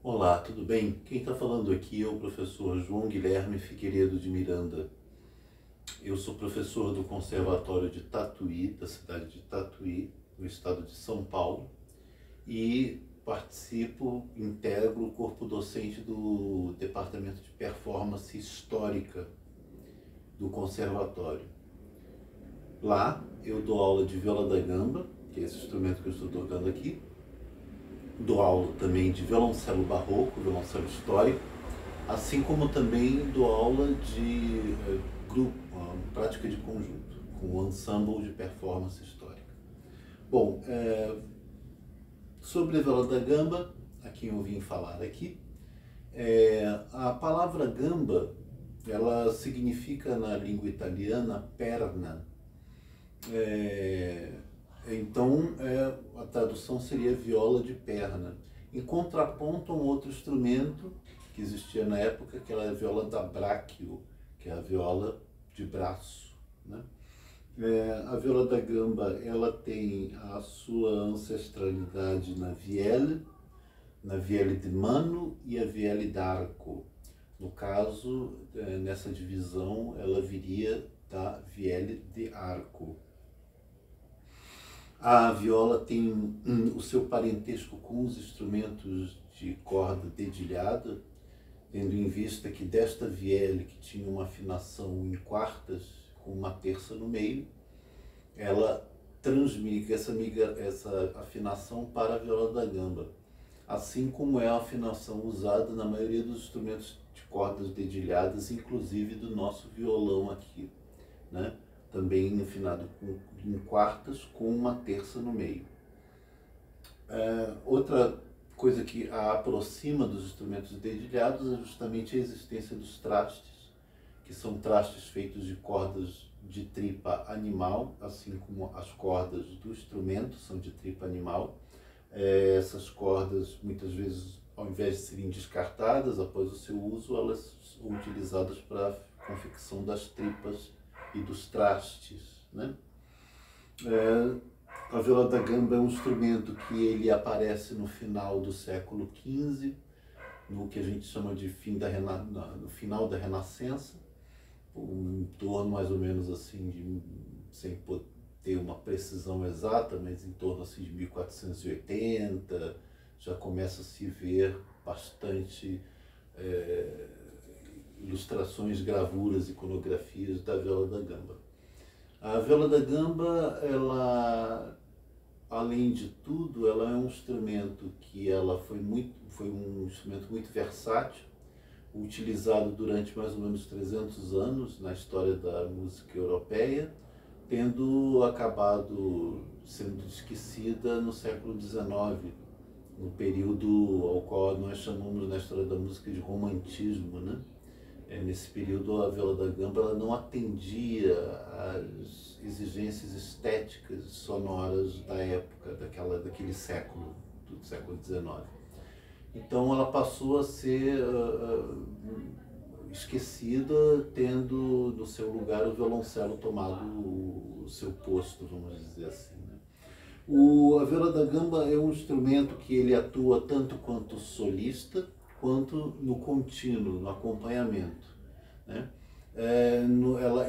Olá, tudo bem? Quem está falando aqui é o professor João Guilherme Figueiredo de Miranda. Eu sou professor do Conservatório de Tatuí, da cidade de Tatuí, no estado de São Paulo, e integro o corpo docente do Departamento de Performance Histórica do Conservatório. Lá eu dou aula de viola da gamba, que é esse instrumento que eu estou tocando aqui. Dou aula também de violoncelo barroco, violoncelo histórico, assim como também dou aula de grupo, prática de conjunto, com o ensemble de performance histórica. Bom, sobre a viola da gamba, a quem eu vim falar aqui, a palavra gamba, ela significa na língua italiana perna. Então, a tradução seria viola de perna, em contraponto a um outro instrumento que existia na época, que era a viola da braccio, que é a viola de braço, né? A viola da gamba, ela tem a sua ancestralidade na vielle de mano e a vielle d'arco. No caso, nessa divisão, ela viria da vielle de arco. A viola tem o seu parentesco com os instrumentos de corda dedilhada, tendo em vista que desta vielle, que tinha uma afinação em quartas, com uma terça no meio, ela transmite essa afinação para a viola da gamba, assim como é a afinação usada na maioria dos instrumentos de cordas dedilhadas, inclusive do nosso violão aqui, né? Também afinado em quartas com uma terça no meio. Outra coisa que a aproxima dos instrumentos dedilhados é justamente a existência dos trastes, que são trastes feitos de cordas de tripa animal, assim como as cordas do instrumento são de tripa animal. Essas cordas, muitas vezes, ao invés de serem descartadas após o seu uso, elas são utilizadas para a confecção das tripas e dos trastes, né? A viola da gamba é um instrumento que ele aparece no final do século XV, no que a gente chama de no final da Renascença, em torno mais ou menos assim, sem ter uma precisão exata, mas em torno assim, de 1480, já começa a se ver bastante ilustrações, gravuras, iconografias da viola da gamba. A viola da gamba, ela, além de tudo, ela é um instrumento que foi um instrumento muito versátil, utilizado durante mais ou menos 300 anos na história da música europeia, tendo acabado sendo esquecida no século XIX, no período ao qual nós chamamos na história da música de romantismo, né? Nesse período, a viola da gamba ela não atendia às exigências estéticas e sonoras da época, daquele século, do século XIX. Então, ela passou a ser esquecida, tendo no seu lugar o violoncelo tomado o seu posto, vamos dizer assim, né? A viola da gamba é um instrumento que ele atua tanto quanto solista, quanto no contínuo, no acompanhamento, né?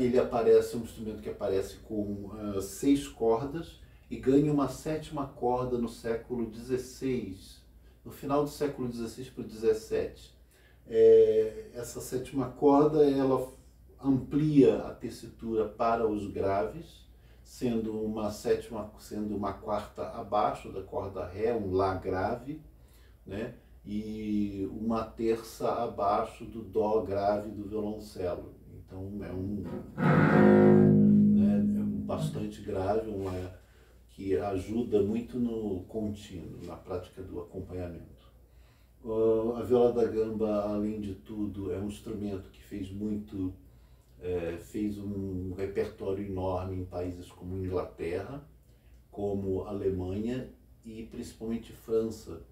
Ele aparece, um instrumento que aparece com 6 cordas e ganha uma 7ª corda no século XVI, no final do século XVI para o XVII. Essa sétima corda ela amplia a tessitura para os graves, sendo uma quarta abaixo da corda Ré, um Lá grave, né? E uma terça abaixo do Dó grave do violoncelo. Então é bastante grave, que ajuda muito no contínuo, na prática do acompanhamento. A viola da gamba, além de tudo, é um instrumento que fez um repertório enorme em países como Inglaterra, como Alemanha e principalmente França.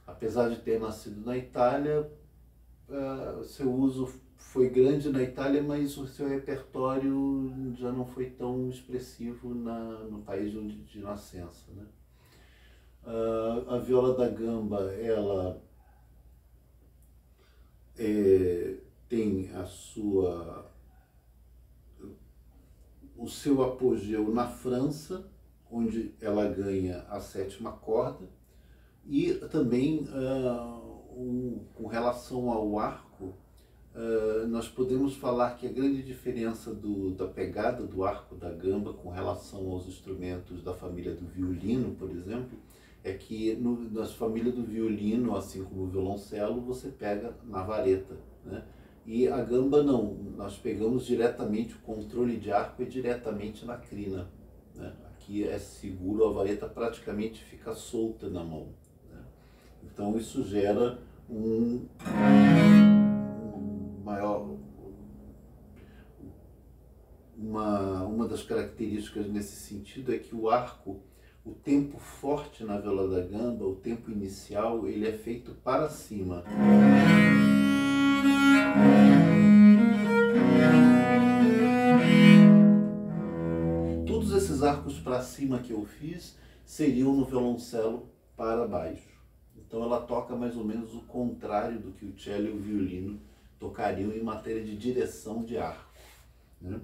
Apesar de ter nascido na Itália, seu uso foi grande na Itália, mas o seu repertório já não foi tão expressivo no país de nascença, né? A viola da gamba, ela tem o seu apogeu na França, onde ela ganha a sétima corda, e também com relação ao arco, nós podemos falar que a grande diferença da pegada do arco da gamba com relação aos instrumentos da família do violino, por exemplo, é que na família do violino, assim como o violoncelo, você pega na vareta, né? E a gamba não, nós pegamos diretamente, o controle de arco é diretamente na crina, né? Aqui é seguro, a vareta praticamente fica solta na mão, né? Então isso gera uma das características nesse sentido é que o arco, o tempo forte na viola da gamba, o tempo inicial, ele é feito para cima. Todos esses arcos para cima que eu fiz seriam no violoncelo para baixo. Então ela toca mais ou menos o contrário do que o cello e o violino tocariam em matéria de direção de arco, né?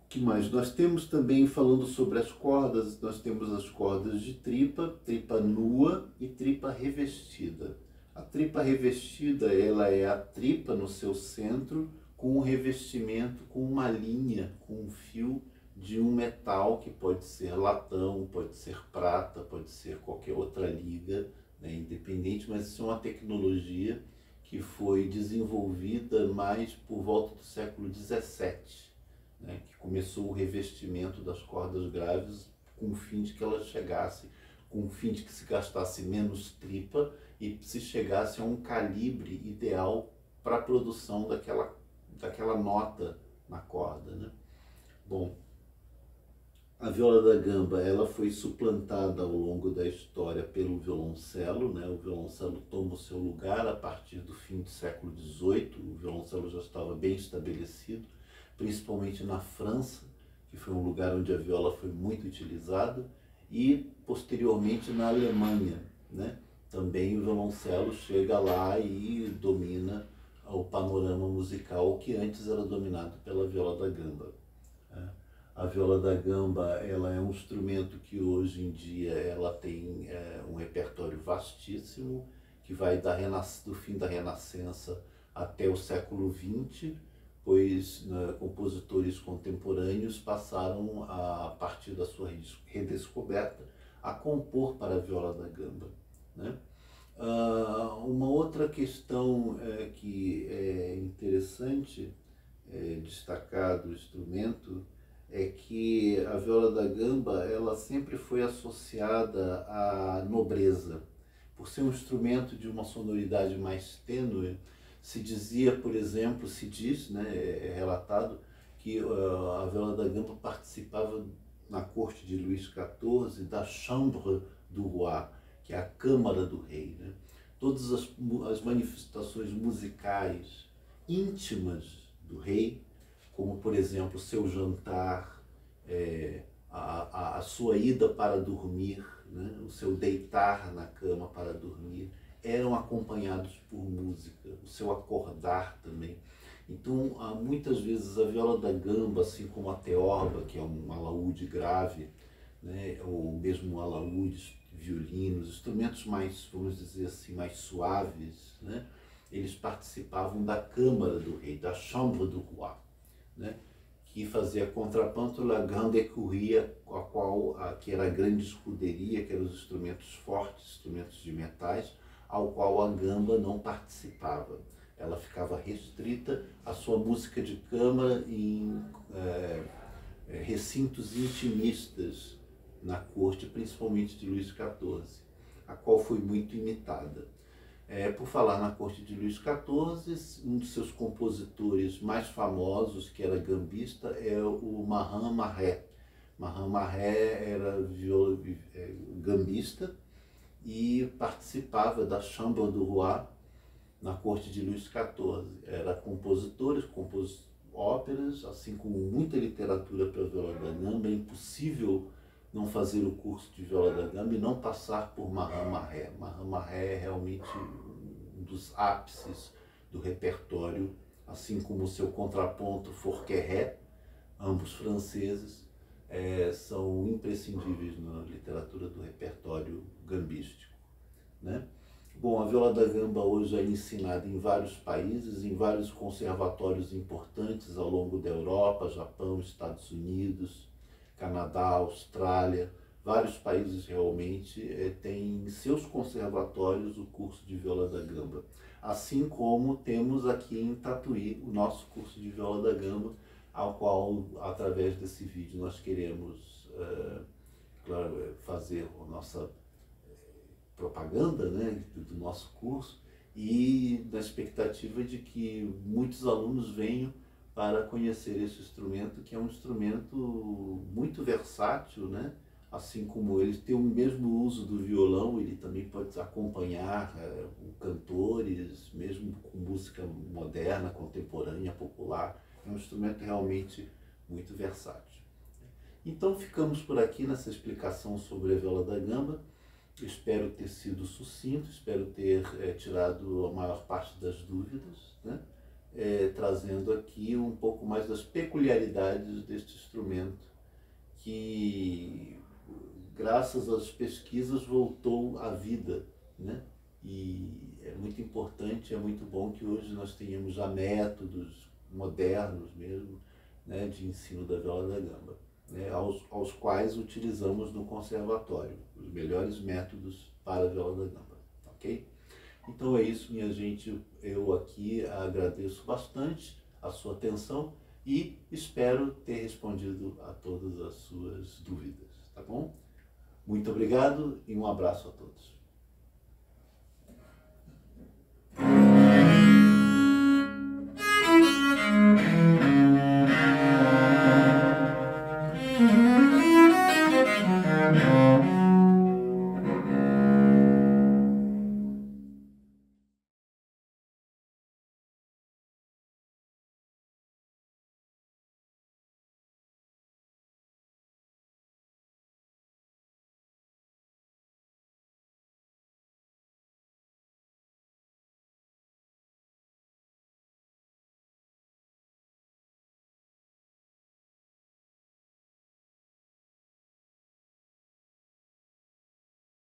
Que mais? Nós temos também, falando sobre as cordas, nós temos as cordas de tripa, tripa nua e tripa revestida. A tripa revestida, ela é a tripa no seu centro, com um revestimento, com uma linha, com um fio de um metal, que pode ser latão, pode ser prata, pode ser qualquer outra liga, né, independente, mas isso é uma tecnologia que foi desenvolvida mais por volta do século XVII, né, que começou o revestimento das cordas graves com o fim de que elas chegassem, com o fim de que se gastasse menos tripa e se chegasse a um calibre ideal para a produção daquela nota na corda, né? Bom, a viola da gamba, ela foi suplantada ao longo da história pelo violoncelo, né? O violoncelo toma o seu lugar a partir do fim do século XVIII, o violoncelo já estava bem estabelecido, principalmente na França, que foi um lugar onde a viola foi muito utilizada, e posteriormente na Alemanha, né? Também o violoncelo chega lá e domina o panorama musical que antes era dominado pela viola da gamba. A viola da gamba, ela é um instrumento que hoje em dia ela tem um repertório vastíssimo, que vai do fim da Renascença até o século XX, pois compositores contemporâneos passaram, a partir da sua redescoberta, a compor para a viola da gamba, né? Uma outra questão que é interessante destacar do instrumento é que a viola da gamba, ela sempre foi associada à nobreza. Por ser um instrumento de uma sonoridade mais tênue, se dizia, por exemplo, se diz, né, é relatado, que a viola da gamba participava na corte de Luís XIV da Chambre du Roi, que é a Câmara do Rei, né? Todas as manifestações musicais íntimas do rei, como, por exemplo, o seu jantar, a sua ida para dormir, né? O seu deitar na cama para dormir, eram acompanhados por música, o seu acordar também. Então, muitas vezes a viola da gamba, assim como a teorba, que é um alaúde grave, né? Ou mesmo um alaúde violino, os instrumentos mais, vamos dizer assim, mais suaves, né? Eles participavam da Câmara do Rei, da Chambre du Roi, né? Que fazia contraponto à Grande Écurie, que era a grande escuderia, que eram os instrumentos fortes, instrumentos de metais, ao qual a gamba não participava. Ela ficava restrita à sua música de câmara em recintos intimistas na corte, principalmente de Luís XIV, a qual foi muito imitada. Por falar na corte de Luís XIV, um dos seus compositores mais famosos, que era gambista, é o Marin Marais. Marin Marais era gambista e participava da Chambre du Roi na corte de Luís XIV. Era compositor, compôs óperas, assim como muita literatura para viola da gamba. É impossível não fazer o curso de viola da gamba e não passar por Marin Marais. Marin Marais é realmente um dos ápices do repertório, assim como o seu contraponto Forqueré, ambos franceses, são imprescindíveis na literatura do repertório gambístico, né? Bom, a viola da gamba hoje é ensinada em vários países, em vários conservatórios importantes ao longo da Europa, Japão, Estados Unidos, Canadá, Austrália. Vários países realmente têm em seus conservatórios o curso de viola da gamba. Assim como temos aqui em Tatuí o nosso curso de viola da gamba, ao qual, através desse vídeo, nós queremos fazer a nossa propaganda, né, do nosso curso, e na expectativa de que muitos alunos venham para conhecer esse instrumento, que é um instrumento muito versátil, né? Assim como ele tem o mesmo uso do violão, ele também pode acompanhar cantores, mesmo com música moderna, contemporânea, popular. É um instrumento realmente muito versátil. Então ficamos por aqui nessa explicação sobre a viola da gamba. Espero ter sido sucinto, espero ter tirado a maior parte das dúvidas, né? Trazendo aqui um pouco mais das peculiaridades deste instrumento, que, graças às pesquisas, voltou à vida, né? E é muito importante, é muito bom que hoje nós tenhamos já métodos modernos mesmo, né, de ensino da viola da gamba, né, aos quais utilizamos no conservatório, os melhores métodos para a viola da gamba, ok? Então é isso, minha gente, eu aqui agradeço bastante a sua atenção e espero ter respondido a todas as suas dúvidas, tá bom? Muito obrigado e um abraço a todos.